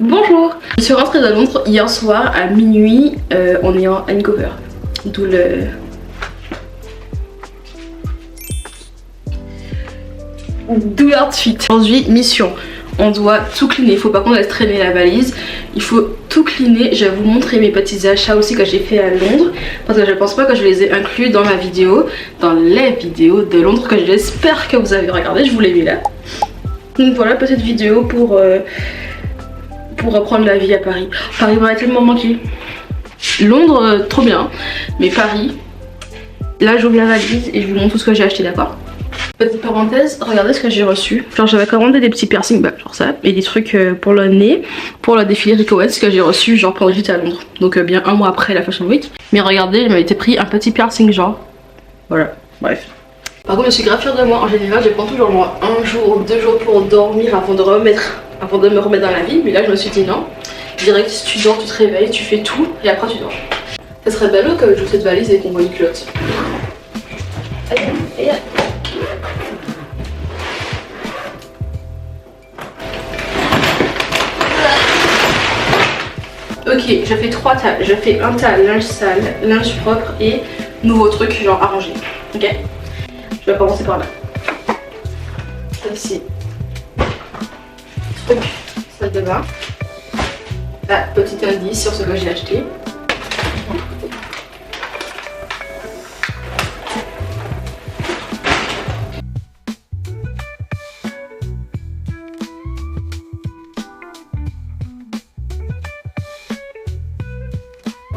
Bonjour. Je suis rentrée de Londres hier soir à minuit en ayant hangover. D'où le... D'où l'outfit. Aujourd'hui, mission. On doit tout cleaner, il faut pas qu'on laisse traîner la valise. Il faut tout cleaner. Je vais vous montrer mes petits achats aussi que j'ai fait à Londres. Parce que je pense pas que je les ai inclus dans ma vidéo. Dans les vidéos de Londres que j'espère que vous avez regardé. Je vous les mets là. Donc voilà, petite vidéo pour reprendre la vie à Paris. Paris m'a tellement manqué. Londres, trop bien. Mais Paris, là j'ouvre la valise et je vous montre tout ce que j'ai acheté, d'accord? Petite parenthèse, regardez ce que j'ai reçu. Genre j'avais commandé des petits piercings, bah, genre ça, et des trucs pour le nez, pour le défilé Rick Owens que j'ai reçu genre pendant que j'étais à Londres. Donc bien un mois après la Fashion Week. Mais regardez, il m'a été pris un petit piercing genre. Voilà, bref. Par contre je suis grave fière de moi. En général je prends toujours genre un jour, 2 jours pour dormir avant de me remettre dans la vie. Mais là je me suis dit non. Direct si tu dors, tu te réveilles, tu fais tout et après tu dors. Ça serait ballot que j'ouvre cette valise et qu'on voit une culotte. Allez, allez. Ok, je fais 3 tas. Je fais un tas linge sale, linge propre et nouveau truc genre arrangé. Ok, je vais commencer par là. Ici, truc salle de bain. Là, petit indice sur ce que j'ai acheté.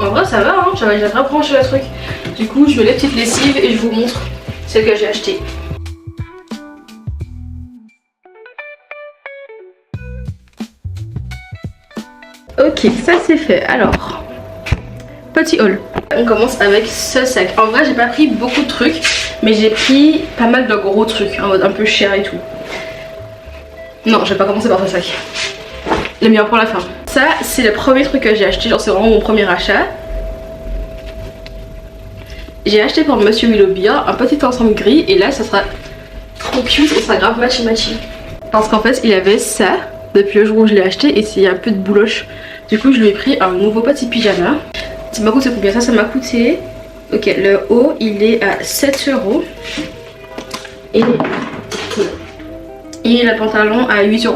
En vrai ça va, hein, j'avais déjà branché le truc. Du coup je mets les petites lessives et je vous montre celle que j'ai achetée. Ok, ça c'est fait. Alors, petit haul. On commence avec ce sac. En vrai j'ai pas pris beaucoup de trucs, mais j'ai pris pas mal de gros trucs, en mode un peu cher et tout. Non, je vais pas commencer par ce sac. Le meilleur pour la fin. Ça c'est le premier truc que j'ai acheté, genre c'est vraiment mon premier achat. J'ai acheté pour Monsieur Willoughby un petit ensemble gris et là ça sera trop cute et ça sera grave matchy matchy. Parce qu'en fait il avait ça depuis le jour où je l'ai acheté et c'est un peu de bouloche. Du coup je lui ai pris un nouveau petit pyjama. Ça m'a coûté combien? Ça m'a coûté... Ok, le haut il est à 7 € et le pantalon à 8 €.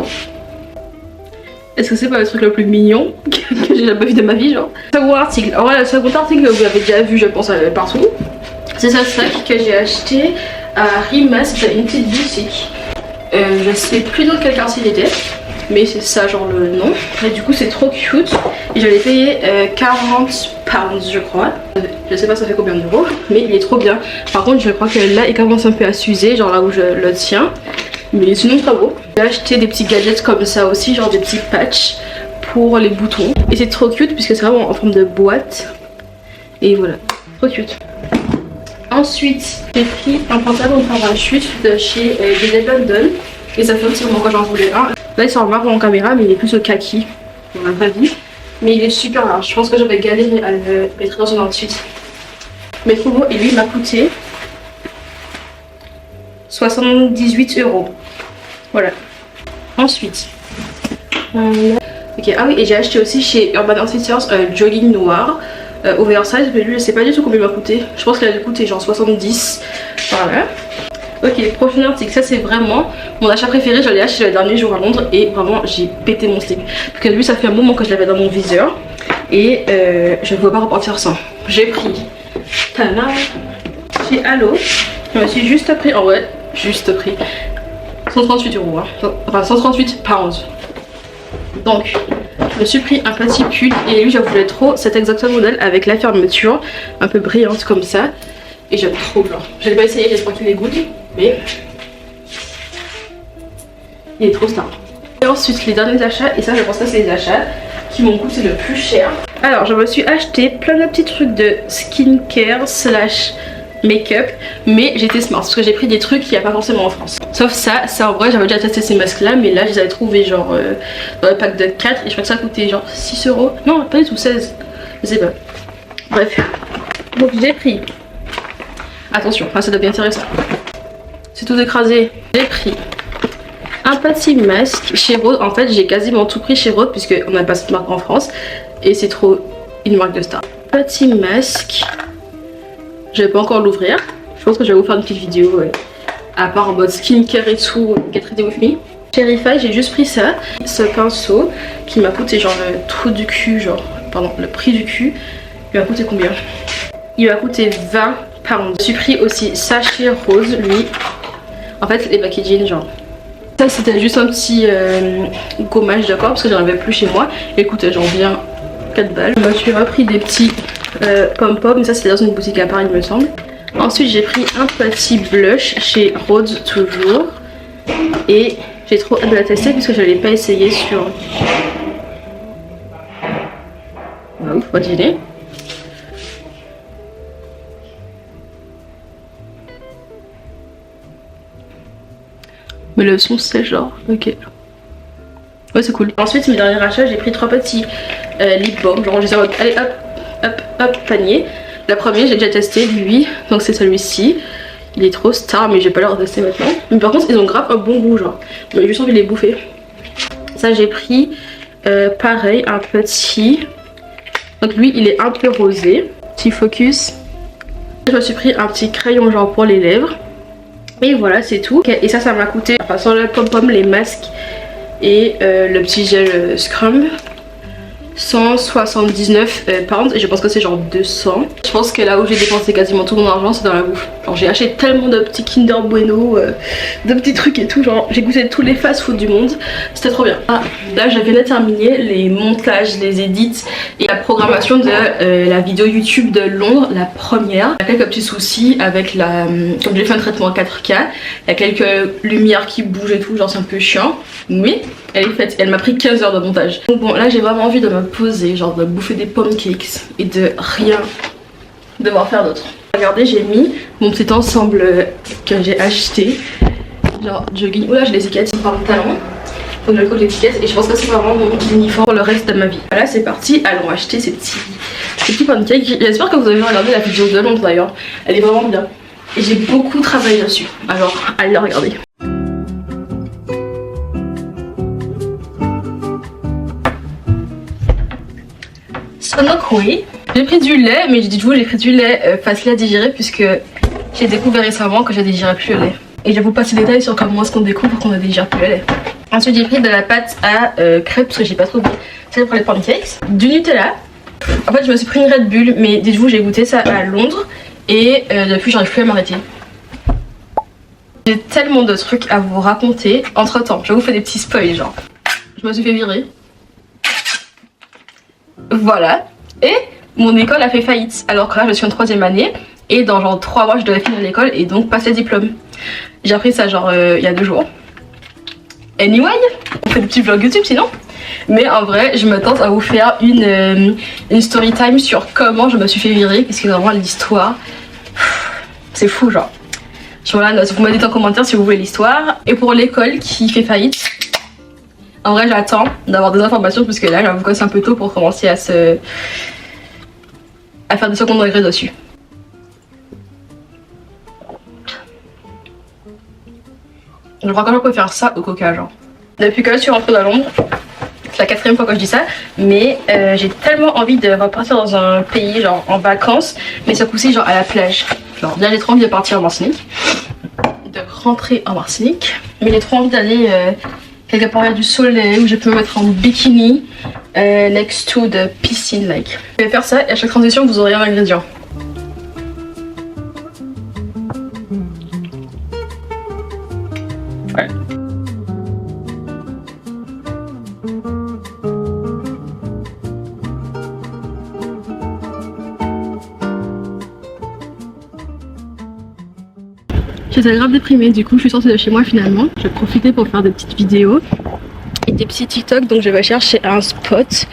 Est-ce que c'est pas le truc le plus mignon que j'ai jamais vu de ma vie, genre? Second article. Alors le second article vous l'avez déjà vu je pense partout. C'est ce sac que j'ai acheté à Rimas, c'était une petite boutique. Je sais plus dans quel quartier il était, mais c'est ça genre le nom. Et du coup c'est trop cute. Et je l'ai payé 40 pounds je crois. Je sais pas ça fait combien d'euros, mais il est trop bien. Par contre je crois que là il commence un peu à s'user, genre là où je le tiens. Mais sinon très beau. J'ai acheté des petits gadgets comme ça aussi, genre des petits patchs pour les boutons. Et c'est trop cute puisque c'est vraiment en forme de boîte. Et voilà, trop cute. Ensuite, j'ai pris un pantalon en parachute de chez Gazelle London. Et ça fait aussi moment que j'en voulais un. Là il sort marron en caméra mais il est plus au kaki dans la vraie vie. Mais il est super large, je pense que j'avais galéré à le mettre dans un outfit. Mais trop beau et lui il m'a coûté 78 €. Voilà. Ensuite, ok, ah oui, et j'ai acheté aussi chez Urban Outfitters jogging noir oversize, mais lui je sais pas du tout combien il m'a coûté. Je pense qu'il a dû coûter genre 70. Voilà. Ok, prochain article, ça c'est vraiment mon achat préféré. Je l'ai acheté le dernier jour à Londres et vraiment j'ai pété mon slip. Parce que lui ça fait un moment que je l'avais dans mon viseur et je ne pouvais pas repartir sans. J'ai pris tada chez Allo. Je me suis juste pris, en vrai, juste pris 138 €, hein. Enfin 138 pounds. Donc je me suis pris un petit pull et lui je voulais trop cet exact modèle avec la fermeture un peu brillante comme ça. Et j'aime trop bien. Je l'ai pas essayé, j'espère qu'il est good, mais il est trop star. Et ensuite les derniers achats, et ça je pense que c'est les achats qui m'ont coûté le plus cher. Alors je me suis acheté plein de petits trucs de skincare slash make-up, mais j'étais smart parce que j'ai pris des trucs qu'il n'y a pas forcément en France. Sauf ça, en vrai j'avais déjà testé ces masques là, mais là je les avais trouvés genre dans le pack de 4 et je crois que ça coûtait genre 6 €. Non, pas du tout, 16, je sais pas. Bref, donc j'ai pris, attention, ça devient intéressant, c'est tout écrasé. J'ai pris un petit masque chez Rode. En fait j'ai quasiment tout pris chez Rode puisque on n'a pas cette marque en France et c'est trop une marque de star. Petit masque, je vais pas encore l'ouvrir. Je pense que je vais vous faire une petite vidéo à part en mode skincare et tout, get ready with me. Chez Rifaï j'ai juste pris ça, ce pinceau qui m'a coûté genre le trou du cul, genre pardon le prix du cul. Il m'a coûté combien? Il m'a coûté 20 pounds. Je suis pris aussi sachet rose lui. En fait les packaging genre. Ça c'était juste un petit gommage d'accord parce que j'en avais plus chez moi. Et coûtait genre bien 4 balles. Je me suis repris des petits pom-pom, mais ça c'était dans une boutique à Paris il me semble. Ensuite j'ai pris un petit blush chez Rhodes toujours. Et j'ai trop hâte de la tester puisque je l'ai pas essayé sur... Ah ouf, pas gêné. Mais le son c'est genre, ok. Ouais c'est cool. Ensuite mes derniers achats, j'ai pris 3 petits lip balm. Genre j'ai allez hop, hop, hop, panier. La première j'ai déjà testé lui, donc c'est celui-ci. Il est trop star mais j'ai pas le retester maintenant. Mais par contre ils ont grave un bon goût genre. Mais j'ai juste envie de les bouffer. Ça j'ai pris pareil un petit. Donc lui il est un peu rosé. Petit focus. Je me suis pris un petit crayon genre pour les lèvres. Et voilà c'est tout. Okay, et ça m'a coûté, enfin sans le pom-pom, les masques et le petit gel Scrum, 179 pounds et je pense que c'est genre 200. Je pense que là où j'ai dépensé quasiment tout mon argent c'est dans la bouffe. Genre j'ai acheté tellement de petits Kinder Bueno, de petits trucs et tout, genre j'ai goûté tous les fast food du monde, c'était trop bien. Ah, là je viens de terminer les montages, les edits et la programmation de la vidéo YouTube de Londres, la première. Il y a quelques petits soucis avec la... comme j'ai fait un traitement 4K, il y a quelques lumières qui bougent et tout, genre c'est un peu chiant. Mais elle est faite, elle m'a pris 15 heures de montage. Donc bon là j'ai vraiment envie de me poser, genre de bouffer des pancakes et de rien devoir faire d'autre. Regardez j'ai mis mon petit ensemble que j'ai acheté, genre jogging, oula j'ai les étiquettes sur le pantalon. Donc je colle l'étiquette et je pense que c'est vraiment mon uniforme pour le reste de ma vie. Voilà c'est parti, allons acheter ces petits pancakes. J'espère que vous avez regardé la vidéo de Londres d'ailleurs, elle est vraiment bien. Et j'ai beaucoup travaillé dessus, alors allez la regarder. Oui. J'ai pris du lait, mais dites-vous j'ai pris du lait facile à digérer puisque j'ai découvert récemment que je digérais plus le lait. Et je vais vous passer des détails sur comment est-ce qu'on découvre qu'on ne digère plus le lait. Ensuite j'ai pris de la pâte à crêpes parce que j'ai pas trop goûté. C'est pour les pancakes. Du Nutella. En fait je me suis pris une Red Bull, mais dites-vous j'ai goûté ça à Londres et depuis j'arrive plus à m'arrêter. J'ai tellement de trucs à vous raconter. Entre temps, je vous fais des petits spoils genre. Je me suis fait virer. Voilà. Et mon école a fait faillite alors que là je suis en 3ème année et dans genre 3 mois je devais finir l'école et donc passer le diplôme. J'ai appris ça genre il y a 2 jours. Anyway, on fait des petits vlogs YouTube sinon. Mais en vrai je me tente à vous faire une story time sur comment je me suis fait virer parce que vraiment l'histoire c'est fou genre. Voilà, vous me dites en commentaire si vous voulez l'histoire. Et pour l'école qui fait faillite, en vrai j'attends d'avoir des informations parce que là j'avoue que c'est un peu tôt pour commencer à faire des secondes degrés dessus. Je crois que je peux faire ça au coca genre. Depuis que je suis rentrée à Londres, c'est la 4ème fois que je dis ça, mais j'ai tellement envie de repartir dans un pays genre en vacances, mais ce coup-ci genre à la plage. Genre là j'ai trop envie de partir en Martinique, de rentrer en Martinique, mais j'ai trop envie d'aller quelque part vers du soleil où je peux me mettre en bikini next to the piscine like. Je vais faire ça et à chaque transition vous aurez un ingrédient. Ouais. J'étais grave déprimée, du coup je suis sortie de chez moi finalement. Je vais profiter pour faire des petites vidéos et des petits TikTok, donc je vais chercher un spot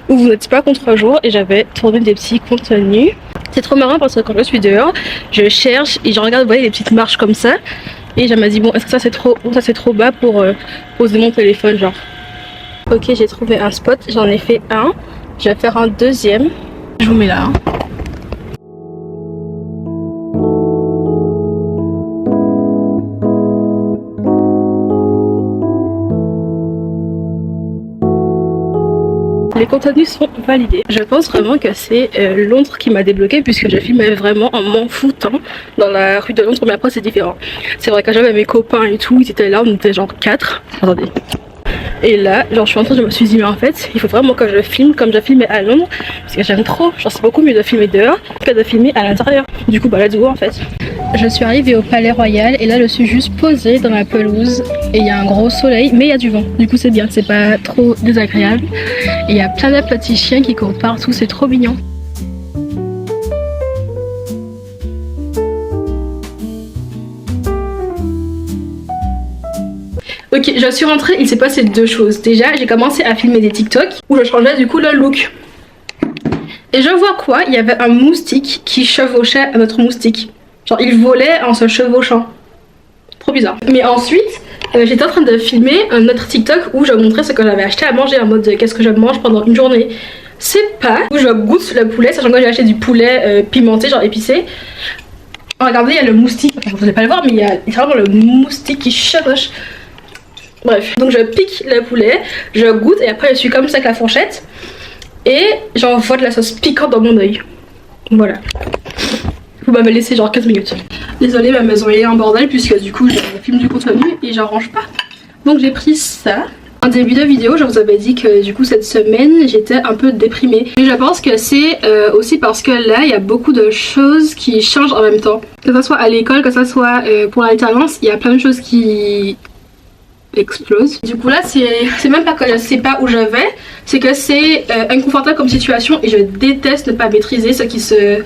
où vous n'êtes pas contre-jour et j'avais tourné des petits contenus. C'est trop marrant parce que quand je suis dehors, je cherche et je regarde, vous voyez les petites marches comme ça. Et je me dis bon est-ce que ça c'est trop bas pour poser mon téléphone genre. Ok j'ai trouvé un spot, j'en ai fait un, je vais faire un deuxième. Je vous mets là. Hein. les contenus sont validés. Je pense vraiment que c'est Londres qui m'a débloqué puisque je filmais vraiment en m'en foutant dans la rue de Londres, mais après c'est différent. C'est vrai que j'avais mes copains et tout, ils étaient là, on était genre 4. Attendez. Et là, genre je suis rentrée, je me suis dit mais en fait il faut vraiment que je filme comme je filmais à Londres parce que j'aime trop, genre c'est beaucoup mieux de filmer dehors que de filmer à l'intérieur. Du coup bah let's go en fait. Je suis arrivée au Palais Royal et là je suis juste posée dans la pelouse et il y a un gros soleil mais il y a du vent, du coup c'est bien, c'est pas trop désagréable. Et il y a plein de petits chiens qui courent partout, c'est trop mignon. Ok, je suis rentrée, il s'est passé deux choses. Déjà, j'ai commencé à filmer des TikTok où je changeais du coup le look. Et je vois quoi? Il y avait un moustique qui chevauchait un autre moustique. Genre, il volait en se chevauchant. Trop bizarre. Mais ensuite, j'étais en train de filmer un autre TikTok où je montrais ce que j'avais acheté à manger en mode qu'est-ce que je mange pendant une journée. C'est pas où je goûte le poulet, sachant que j'ai acheté du poulet pimenté, genre épicé. Regardez, il y a le moustique. Enfin, vous allez pas le voir, mais il y a vraiment le moustique qui chevauche. Bref, donc je pique le poulet, je goûte et après je suis comme ça avec la fourchette et j'envoie de la sauce piquante dans mon œil. Voilà. Vous m'avez laissé genre 15 minutes. Désolée, ma maison est en bordel puisque du coup je filme du contenu et j'en range pas. Donc j'ai pris ça. En début de vidéo, je vous avais dit que du coup cette semaine j'étais un peu déprimée. Et je pense que c'est aussi parce que là il y a beaucoup de choses qui changent en même temps. Que ça soit à l'école, que ça soit pour l'alternance, il y a plein de choses qui explose. Du coup là c'est même pas que je sais pas où je vais, c'est que c'est inconfortable comme situation et je déteste ne pas maîtriser ce qui se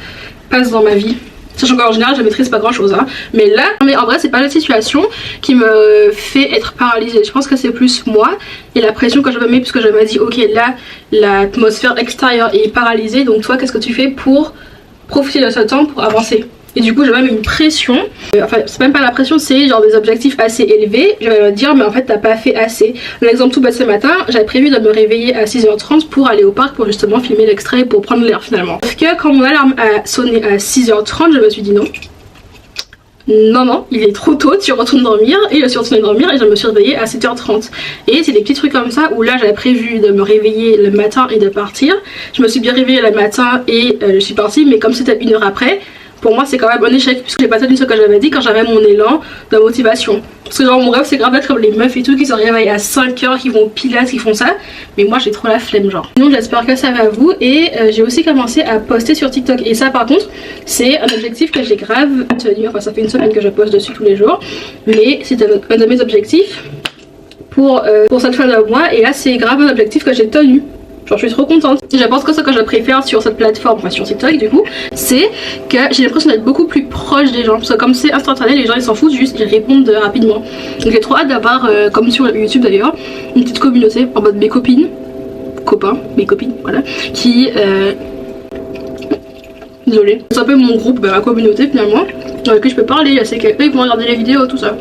passe dans ma vie. Sachant qu'en général je maîtrise pas grand chose hein. Mais là, mais en vrai c'est pas la situation qui me fait être paralysée. Je pense que c'est plus moi et la pression que je me mets puisque je me dis ok là l'atmosphère extérieure est paralysée, donc toi qu'est-ce que tu fais pour profiter de ce temps pour avancer? Et du coup j'ai même une pression, enfin c'est même pas la pression, c'est genre des objectifs assez élevés. Je vais me dire mais en fait t'as pas fait assez. Un exemple tout bête, ce matin j'avais prévu de me réveiller à 6h30 pour aller au parc pour justement filmer l'extrait pour prendre l'air finalement. Sauf que quand mon alarme a sonné à 6h30 je me suis dit non, il est trop tôt, tu retournes dormir. Et je suis retournée dormir et je me suis réveillée à 7h30. Et c'est des petits trucs comme ça où là j'avais prévu de me réveiller le matin et de partir. Je me suis bien réveillée le matin et je suis partie, mais comme c'était une heure après, pour moi c'est quand même un échec puisque j'ai pas tenu ce que j'avais dit quand j'avais mon élan de motivation. Parce que genre mon rêve c'est grave d'être comme les meufs et tout qui se réveillent à 5h, qui vont pilates, qui font ça. Mais moi j'ai trop la flemme genre. Donc j'espère que ça va vous. Et j'ai aussi commencé à poster sur TikTok. Et ça par contre c'est un objectif que j'ai grave tenu. Enfin ça fait une semaine que je poste dessus tous les jours. Mais c'est un de mes objectifs pour cette fin de mois. Et là c'est grave un objectif que j'ai tenu. Genre je suis trop contente. Je pense que ce que je préfère sur cette plateforme, enfin sur TikTok du coup, c'est que j'ai l'impression d'être beaucoup plus proche des gens. Parce que comme c'est instantané, les gens ils s'en foutent juste, ils répondent rapidement. Donc j'ai trop hâte d'avoir, comme sur YouTube d'ailleurs, une petite communauté en mode mes copines, copains, mes copines, voilà, qui... Désolée. C'est un peu mon groupe, ma communauté finalement, avec qui je peux parler, c'est qu'eux ils vont regarder les vidéos, tout ça.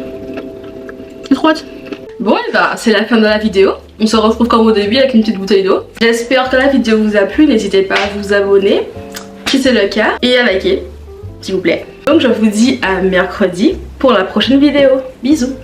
J'ai trop hâte. Bon et bah c'est la fin de la vidéo. On se retrouve comme au début avec une petite bouteille d'eau. J'espère que la vidéo vous a plu. N'hésitez pas à vous abonner si c'est le cas et à liker s'il vous plaît. Donc je vous dis à mercredi pour la prochaine vidéo. Bisous.